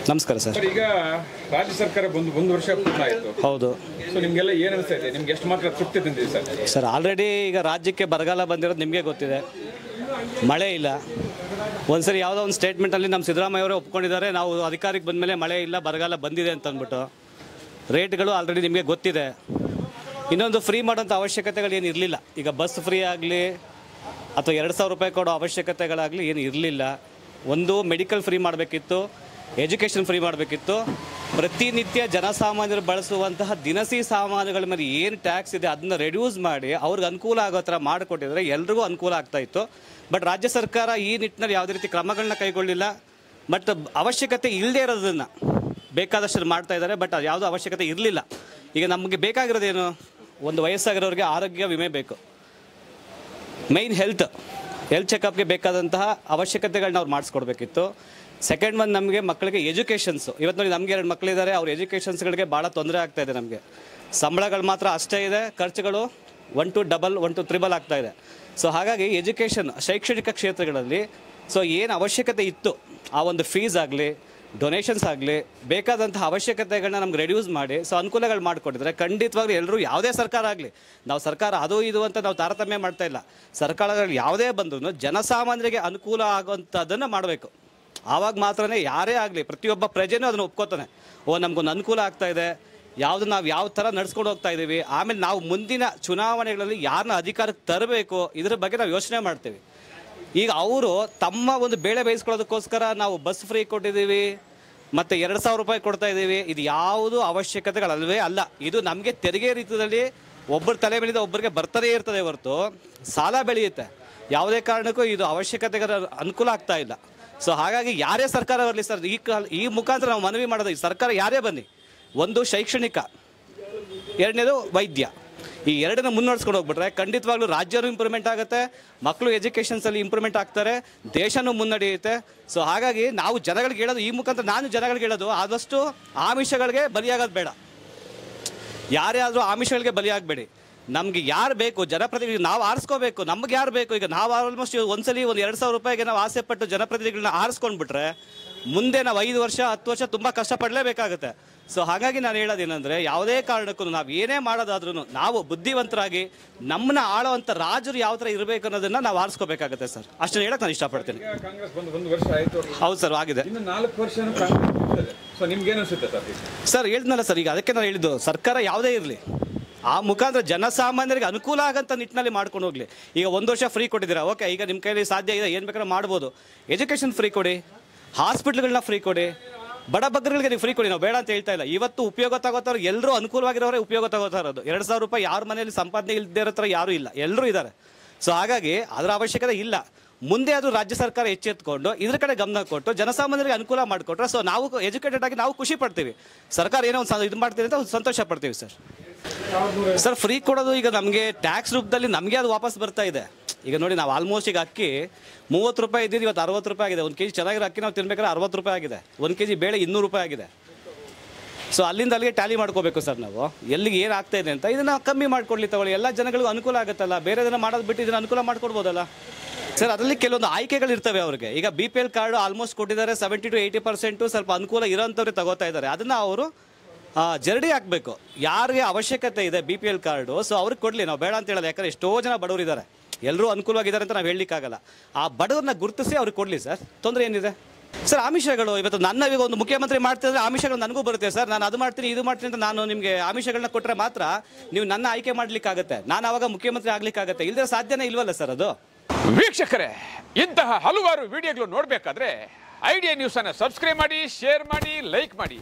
ನಮಸ್ಕಾರ ಸರ್. ಈಗ ರಾಜ್ಯ ಸರ್ಕಾರ ಒಂದು ವರ್ಷ ಪೂರ್ಣ ಆಯಿತು. ಹೌದು. ಸೊ ನಿಮಗೆಲ್ಲ ಏನು ಅನಿಸ್ತಾ ಇದೆ? ನಿಮ್ಗೆ ಎಷ್ಟು ಮಾತ್ರ ತೃಪ್ತಿ ತಂದಿದೆ ಸರ್? ಸರ್ ಆಲ್ರೆಡಿ ಈಗ ರಾಜ್ಯಕ್ಕೆ ಬರಗಾಲ ಬಂದಿರೋದು ನಿಮಗೆ ಗೊತ್ತಿದೆ. ಮಳೆ ಇಲ್ಲ. ಒಂದ್ಸರಿ ಯಾವುದೋ ಒಂದು ಸ್ಟೇಟ್ಮೆಂಟಲ್ಲಿ ನಮ್ಮ ಸಿದ್ದರಾಮಯ್ಯ ಅವರೇ ಒಪ್ಕೊಂಡಿದ್ದಾರೆ, ನಾವು ಅಧಿಕಾರಕ್ಕೆ ಬಂದ ಮೇಲೆ ಮಳೆ ಇಲ್ಲ ಬರಗಾಲ ಬಂದಿದೆ ಅಂತ ಅಂದ್ಬಿಟ್ಟು. ರೇಟ್ಗಳು ಆಲ್ರೆಡಿ ನಿಮಗೆ ಗೊತ್ತಿದೆ. ಇನ್ನೊಂದು ಫ್ರೀ ಮಾಡೋಂಥ ಅವಶ್ಯಕತೆಗಳು ಏನು ಇರಲಿಲ್ಲ. ಈಗ ಬಸ್ ಫ್ರೀ ಆಗಲಿ ಅಥವಾ 2,000 ರೂಪಾಯಿ ಕೊಡೋ ಅವಶ್ಯಕತೆಗಳಾಗಲಿ ಏನು ಇರಲಿಲ್ಲ. ಒಂದು ಮೆಡಿಕಲ್ ಫ್ರೀ ಮಾಡಬೇಕಿತ್ತು, ಎಜುಕೇಷನ್ ಫ್ರೀ ಮಾಡಬೇಕಿತ್ತು. ಪ್ರತಿನಿತ್ಯ ಜನಸಾಮಾನ್ಯರು ಬಳಸುವಂತಹ ದಿನಸಿ ಸಾಮಾನುಗಳ ಮೇಲೆ ಏನು ಟ್ಯಾಕ್ಸ್ ಇದೆ ಅದನ್ನು ರೆಡ್ಯೂಸ್ ಮಾಡಿ ಅವ್ರಿಗೆ ಅನುಕೂಲ ಆಗೋ ಥರ ಮಾಡಿಕೊಟ್ಟಿದ್ರೆ ಎಲ್ರಿಗೂ ಅನುಕೂಲ ಆಗ್ತಾಯಿತ್ತು. ಬಟ್ ರಾಜ್ಯ ಸರ್ಕಾರ ಈ ನಿಟ್ಟಿನಲ್ಲಿ ಯಾವುದೇ ರೀತಿ ಕ್ರಮಗಳನ್ನ ಕೈಗೊಳ್ಳಿಲ್ಲ. ಬಟ್ ಅವಶ್ಯಕತೆ ಇಲ್ಲದೆ ಇರೋದನ್ನು ಬೇಕಾದಷ್ಟು ಮಾಡ್ತಾ ಇದ್ದಾರೆ. ಬಟ್ ಅದು ಯಾವುದೂ ಅವಶ್ಯಕತೆ ಇರಲಿಲ್ಲ. ಈಗ ನಮಗೆ ಬೇಕಾಗಿರೋದೇನು? ಒಂದು ವಯಸ್ಸಾಗಿರೋರಿಗೆ ಆರೋಗ್ಯ ವಿಮೆ ಬೇಕು, ಮೈನ್ ಹೆಲ್ತ್ ಚೆಕಪ್ಗೆ ಬೇಕಾದಂತಹ ಅವಶ್ಯಕತೆಗಳನ್ನ ಅವ್ರು ಮಾಡಿಸ್ಕೊಡ್ಬೇಕಿತ್ತು. ಸೆಕೆಂಡ್ ಒನ್, ನಮಗೆ ಮಕ್ಕಳಿಗೆ ಎಜುಕೇಷನ್ಸು. ಇವತ್ತು ನೋಡಿ ನಮಗೆ 2 ಮಕ್ಕಳಿದ್ದಾರೆ, ಅವ್ರ ಎಜುಕೇಷನ್ಸ್ಗಳಿಗೆ ಭಾಳ ತೊಂದರೆ ಆಗ್ತಾಯಿದೆ. ನಮಗೆ ಸಂಬಳಗಳು ಮಾತ್ರ ಅಷ್ಟೇ ಇದೆ, ಖರ್ಚುಗಳು 1 to 2 1 to 3 ಆಗ್ತಾಯಿದೆ. ಸೊ ಹಾಗಾಗಿ ಎಜುಕೇಷನ್ ಶೈಕ್ಷಣಿಕ ಕ್ಷೇತ್ರಗಳಲ್ಲಿ ಸೊ ಏನು ಅವಶ್ಯಕತೆ ಇತ್ತು ಆ ಒಂದು ಫೀಸ್ ಆಗಲಿ ಡೊನೇಷನ್ಸ್ ಆಗಲಿ ಬೇಕಾದಂತಹ ಅವಶ್ಯಕತೆಗಳನ್ನ ನಮ್ಗೆ ರೆಡ್ಯೂಸ್ ಮಾಡಿ ಸೊ ಅನುಕೂಲಗಳು ಮಾಡಿಕೊಟ್ಟಿದ್ರೆ ಖಂಡಿತವಾಗ್ಲೂ ಎಲ್ಲರೂ ಯಾವುದೇ ಸರ್ಕಾರ ಆಗಲಿ, ನಾವು ಸರ್ಕಾರ ಅದು ಇದು ಅಂತ ನಾವು ತಾರತಮ್ಯ ಮಾಡ್ತಾ ಇಲ್ಲ. ಸರ್ಕಾರಗಳು ಯಾವುದೇ ಬಂದರೂ ಜನಸಾಮಾನ್ಯರಿಗೆ ಅನುಕೂಲ ಆಗುವಂಥದ್ದನ್ನು ಮಾಡಬೇಕು. ಆವಾಗ ಮಾತ್ರನೇ ಯಾರೇ ಆಗಲಿ ಪ್ರತಿಯೊಬ್ಬ ಪ್ರಜೆನೂ ಅದನ್ನು ಒಪ್ಕೋತಾನೆ. ನಮಗೊಂದು ಅನುಕೂಲ ಆಗ್ತಾಯಿದೆ, ಯಾವುದು ನಾವು ಯಾವ ಥರ ನಡ್ಸ್ಕೊಂಡು ಹೋಗ್ತಾ ಇದ್ದೀವಿ, ಆಮೇಲೆ ನಾವು ಮುಂದಿನ ಚುನಾವಣೆಗಳಲ್ಲಿ ಯಾರನ್ನ ಅಧಿಕಾರಕ್ಕೆ ತರಬೇಕು ಇದ್ರ ಬಗ್ಗೆ ನಾವು ಯೋಚನೆ ಮಾಡ್ತೀವಿ. ಈಗ ಅವರು ತಮ್ಮ ಒಂದು ಬೇಳೆ ಬೇಯಿಸ್ಕೊಳ್ಳೋದಕ್ಕೋಸ್ಕರ ನಾವು ಬಸ್ ಫ್ರೀ ಕೊಟ್ಟಿದ್ದೀವಿ ಮತ್ತು 2,000 ರೂಪಾಯಿ ಕೊಡ್ತಾ ಇದ್ದೀವಿ. ಇದು ಯಾವುದು ಅವಶ್ಯಕತೆಗಳಲ್ವೇ ಅಲ್ಲ. ಇದು ನಮಗೆ ತೆರಿಗೆ ರೀತಿಯಲ್ಲಿ ಒಬ್ಬರ ತಲೆ ಮೇಲಿಂದ ಒಬ್ಬರಿಗೆ ಬರ್ತದೇ ಇರ್ತದೆ ಹೊರತು ಸಾಲ ಬೆಳೆಯುತ್ತೆ. ಯಾವುದೇ ಕಾರಣಕ್ಕೂ ಇದು ಅವಶ್ಯಕತೆಗಳ ಅನುಕೂಲ ಆಗ್ತಾ ಇಲ್ಲ. ಸೊ ಹಾಗಾಗಿ ಯಾರೇ ಸರ್ಕಾರ ಬರಲಿ ಸರ್, ಈ ಮುಖಾಂತರ ನಾವು ಮನವಿ ಮಾಡೋದು, ಈ ಸರ್ಕಾರ ಯಾರೇ ಬನ್ನಿ, ಒಂದು ಶೈಕ್ಷಣಿಕ, ಎರಡನೇದು ವೈದ್ಯ, ಈ ಎರಡನ್ನ ಮುನ್ನಡೆಸ್ಕೊಂಡು ಹೋಗ್ಬಿಟ್ರೆ ಖಂಡಿತವಾಗ್ಲೂ ರಾಜ್ಯನೂ ಇಂಪ್ರೂವ್ಮೆಂಟ್ ಆಗುತ್ತೆ, ಮಕ್ಕಳು ಎಜುಕೇಷನ್ಸಲ್ಲಿ ಇಂಪ್ರೂವ್ಮೆಂಟ್ ಆಗ್ತಾರೆ, ದೇಶನೂ ಮುನ್ನಡೆಯುತ್ತೆ. ಸೊ ಹಾಗಾಗಿ ನಾವು ಜನಗಳಿಗೆ ಹೇಳೋದು, ಈ ಮುಖಾಂತರ ನಾನು ಜನಗಳಿಗೆ ಹೇಳೋದು, ಆದಷ್ಟು ಆಮಿಷಗಳಿಗೆ ಬಲಿಯಾಗೋದು ಬೇಡ. ಯಾರೇ ಆದರೂ ಆಮಿಷಗಳಿಗೆ ಬಲಿಯಾಗಬೇಡಿ. ನಮಗೆ ಯಾರು ಬೇಕು ಜನಪ್ರತಿನಿಧಿ ನಾವು ಆರಿಸ್ಕೋಬೇಕು. ನಮ್ಗೆ ಯಾರು ಬೇಕು? ಈಗ ನಾವು ಆಲ್ಮೋಸ್ಟ್ ಒಂದ್ಸಲಿ 2,000 ರೂಪಾಯಿಗೆ ನಾವು ಆಸೆ ಪಟ್ಟು ಜನಪ್ರತಿನಿಧಿಗಳನ್ನ ಆರಿಸ್ಕೊಂಡ್ಬಿಟ್ರೆ ಮುಂದೆ ನಾವು 5 ವರ್ಷ 10 ವರ್ಷ ತುಂಬ ಕಷ್ಟಪಡಲೇಬೇಕಾಗುತ್ತೆ. ಸೊ ಹಾಗಾಗಿ ನಾನು ಹೇಳೋದೇನೆಂದರೆ ಯಾವುದೇ ಕಾರಣಕ್ಕೂ ನಾವು ಏನೇ ಮಾಡೋದಾದ್ರೂ ನಾವು ಬುದ್ಧಿವಂತರಾಗಿ ನಮ್ಮನ್ನ ಆಳೋವಂಥ ರಾಜರು ಯಾವ ಥರ ಇರಬೇಕು ಅನ್ನೋದನ್ನು ನಾವು ಆರಿಸ್ಕೋಬೇಕಾಗುತ್ತೆ ಸರ್. ಅಷ್ಟನ್ನು ಹೇಳಕ್ಕೆ ನಾನು ಇಷ್ಟಪಡ್ತೀನಿ. ಕಾಂಗ್ರೆಸ್ ಒಂದು ವರ್ಷ ಆಯಿತು. ಹೌದು ಸರ್, ಆಗಿದೆ. ಇನ್ನು 4 ವರ್ಷ ಸೊ ನಿಮ್ಗೆ ಏನು ಅನಿಸುತ್ತೆ ಸರ್? ಸರ್ ಹೇಳಿದ್ನಲ್ಲ ಸರ್, ಈಗ ಅದಕ್ಕೆ ನಾನು ಹೇಳಿದ್ದು, ಸರ್ಕಾರ ಯಾವುದೇ ಇರಲಿ ಆ ಮುಖಾಂತರ ಜನಸಾಮಾನ್ಯರಿಗೆ ಅನುಕೂಲ ಆಗಂತ ನಿಟ್ಟಿನಲ್ಲಿ ಮಾಡ್ಕೊಂಡು ಹೋಗಲಿ. ಈಗ 1 ವರ್ಷ ಫ್ರೀ ಕೊಟ್ಟಿದ್ದೀರಾ, ಓಕೆ, ಈಗ ನಿಮ್ಮ ಕೈಯಲ್ಲಿ ಸಾಧ್ಯ ಇದೆ, ಏನು ಬೇಕಾದ್ರೂ ಮಾಡ್ಬೋದು. ಎಜುಕೇಷನ್ ಫ್ರೀ ಕೊಡಿ, ಹಾಸ್ಪಿಟ್ಲ್ಗಳನ್ನ ಫ್ರೀ ಕೊಡಿ, ಬಡ ಬಗ್ಗರಿಗೆ ನೀವು ಫ್ರೀ ಕೊಡಿ. ನಾವು ಬೇಡ ಅಂತ ಹೇಳ್ತಾ ಇಲ್ಲ. ಇವತ್ತು ಉಪಯೋಗ ತಗೋತಾರೋ ಎಲ್ಲರೂ ಅನುಕೂಲವಾಗಿರೋರೇ ಉಪಯೋಗ ತಗೋತಾ ಇರೋದು. 2,000 ರೂಪಾಯಿ ಯಾರ ಮನೆಯಲ್ಲಿ ಸಂಪಾದನೆ ಇಲ್ಲದೆ ಇರೋ ಥರ ಯಾರೂ ಇಲ್ಲ, ಎಲ್ಲರೂ ಇದ್ದಾರೆ. ಸೊ ಹಾಗಾಗಿ ಅದರ ಅವಶ್ಯಕತೆ ಇಲ್ಲ. ಮುಂದೆ ಅದು ರಾಜ್ಯ ಸರ್ಕಾರ ಎಚ್ಚೆತ್ಕೊಂಡು ಇದ್ರ ಕಡೆ ಗಮನ ಕೊಟ್ಟು ಜನಸಾಮಾನ್ಯರಿಗೆ ಅನುಕೂಲ ಮಾಡಿಕೊಟ್ರೆ ಸೊ ನಾವು ಎಜುಕೇಟೆಡ್ ಆಗಿ ನಾವು ಖುಷಿ ಪಡ್ತೀವಿ. ಸರ್ಕಾರ ಏನೋ ಒಂದು ಇದು ಮಾಡ್ತೀವಿ ಅಂತ ಸಂತೋಷ ಪಡ್ತೀವಿ ಸರ್. ಸರ್ ಫ್ರೀ ಕೊಡೋದು ಈಗ ನಮಗೆ ಟ್ಯಾಕ್ಸ್ ರೂಪದಲ್ಲಿ ನಮಗೆ ಅದು ವಾಪಸ್ ಬರ್ತಾ ಇದೆ. ಈಗ ನೋಡಿ, ನಾವು ಆಲ್ಮೋಸ್ಟ್ ಈಗ ಅಕ್ಕಿ 30 ರೂಪಾಯಿ ಇದ್ದಿದ್ದು ಇವತ್ತು 60 ರೂಪಾಯಿ ಆಗಿದೆ. 1 kg ಚೆನ್ನಾಗಿರೋ ಅಕ್ಕಿ ನಾವು ತಿನ್ಬೇಕಾದ್ರೆ 60 ರೂಪಾಯಿ ಆಗಿದೆ. 1 kg ಬೇಳೆ 200 ರೂಪಾಯಿ ಆಗಿದೆ. ಸೊ ಅಲ್ಲಿಂದ ಅಲ್ಲಿಗೆ ಟ್ಯಾಲಿ ಮಾಡ್ಕೋಬೇಕು ಸರ್ ನಾವು, ಎಲ್ಲಿಗೆ ಏನು ಆಗ್ತಾ ಇದೆ ಅಂತ. ಇದನ್ನು ಕಮ್ಮಿ ಮಾಡ್ಕೊಡ್ಲಿ ತಗೊಳ್ಳಿ, ಎಲ್ಲ ಜನಗಳಿಗೂ ಅನುಕೂಲ ಆಗುತ್ತಲ್ಲ. ಬೇರೆದನ್ನು ಮಾಡೋದು ಬಿಟ್ಟು ಇದನ್ನು ಅನುಕೂಲ ಮಾಡ್ಕೊಡ್ಬೋದಲ್ಲ ಸರ್. ಅದರಲ್ಲಿ ಕೆಲವೊಂದು ಆಯ್ಕೆಗಳು ಇರ್ತವೆ ಅವ್ರಿಗೆ. ಈಗ BPL ಕಾರ್ಡು ಆಲ್ಮೋಸ್ಟ್ ಕೊಟ್ಟಿದ್ದಾರೆ, 70 to 80% ಸ್ವಲ್ಪ ಅನುಕೂಲ ಇರೋಂಥವ್ರಿಗೆ ತಗೋತಾ ಇದ್ದಾರೆ. ಅದನ್ನು ಅವರು ಜರಡಿ ಹಾಕಬೇಕು. ಯಾರಿಗೆ ಅವಶ್ಯಕತೆ ಇದೆ BPL ಕಾರ್ಡು ಸೊ ಅವ್ರಿಗೆ ಕೊಡಲಿ, ನಾವು ಬೇಡ ಅಂತ ಹೇಳೋದು. ಯಾಕಂದರೆ ಎಷ್ಟೋ ಜನ ಬಡವರು ಇದ್ದಾರೆ, ಎಲ್ಲರೂ ಅನುಕೂಲವಾಗಿದ್ದಾರೆ ಅಂತ ನಾವು ಹೇಳಲಿಕ್ಕಾಗಲ್ಲ. ಆ ಬಡವ್ರನ್ನ ಗುರುತಿಸಿ ಅವ್ರಿಗೆ ಕೊಡಲಿ ಸರ್, ತೊಂದರೆ ಏನಿದೆ ಸರ್. ಆಮಿಷಗಳು ಇವತ್ತು ನನ್ನ ಈಗ ಒಂದು ಮುಖ್ಯಮಂತ್ರಿ ಮಾಡ್ತಿದ್ರೆ ಆಮಿಷಗಳು ನನಗೂ ಬರುತ್ತೆ ಸರ್. ನಾನು ಅದು ಮಾಡ್ತೀನಿ ಇದು ಮಾಡ್ತೀನಿ ಅಂತ ನಾನು ನಿಮಗೆ ಆಮಿಷಗಳನ್ನ ಕೊಟ್ಟರೆ ಮಾತ್ರ ನೀವು ನನ್ನ ಆಯ್ಕೆ ಮಾಡಲಿಕ್ಕಾಗತ್ತೆ, ನಾನು ಆವಾಗ ಮುಖ್ಯಮಂತ್ರಿ ಆಗಲಿಕ್ಕಾಗತ್ತೆ. ಇಲ್ಲದೆ ಸಾಧ್ಯನೇ ಇಲ್ವಲ್ಲ ಸರ್ ಅದು. ವೀಕ್ಷಕರೇ, ಇಂತಹ ಹಲವಾರು ವಿಡಿಯೋಗಳು ನೋಡಬೇಕಾದ್ರೆ ಐಡಿಯಾ ನ್ಯೂಸ್ ಅನ್ನು ಸಬ್ಸ್ಕ್ರೈಬ್ ಮಾಡಿ, ಶೇರ್ ಮಾಡಿ, ಲೈಕ್ ಮಾಡಿ.